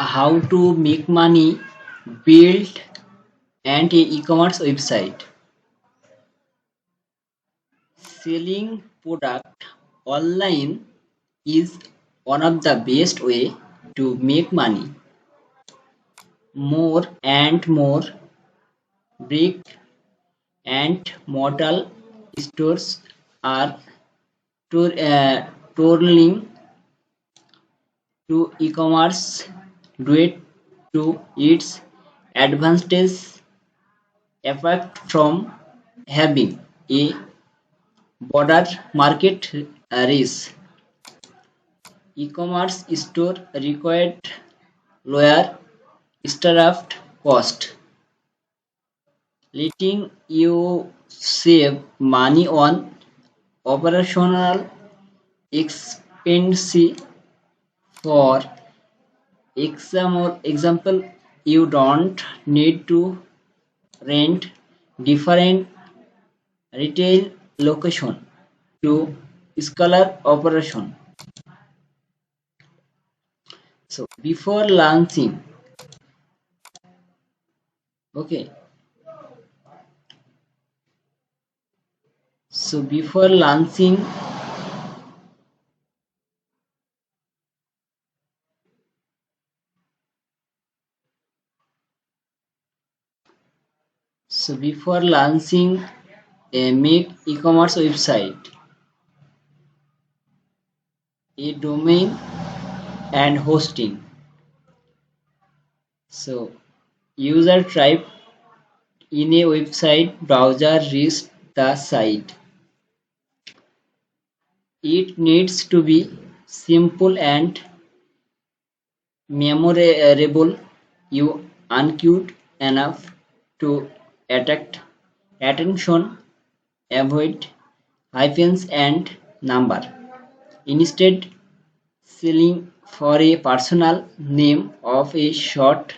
how to make money, build and a e-commerce website. Selling product online is one of the best way to make money. More and more brick and mortar stores are turning to e-commerce due to its advantages apart from having a broader market reach. E-commerce store required lower startup cost, letting you save money on operational expenses. For example, you don't need to rent different retail location to scale operation. So before launching, okay. So before launching, a make e-commerce website, a domain and hosting. So user type in a website browser reads the site. It needs to be simple and memorable. You uncute enough to attract attention, avoid hyphens and number. Instead, selling for a personal name of a short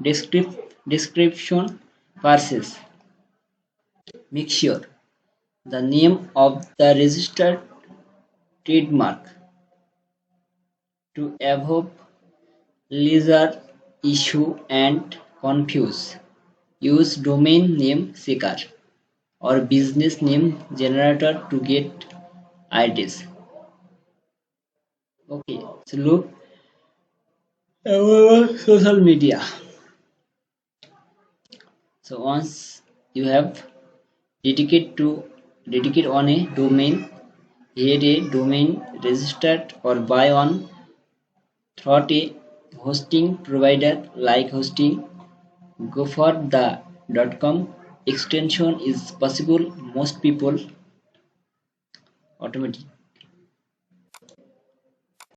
description versus. Make sure the name of the registered trademark to avoid leisure issue and confuse. Use domain name seeker or business name generator to get IDs. Okay, so look our social media. So once you have dedicate on a domain, get a domain registered or buy on through a hosting provider like hosting. Go for the .com extension is possible. Most people automatic.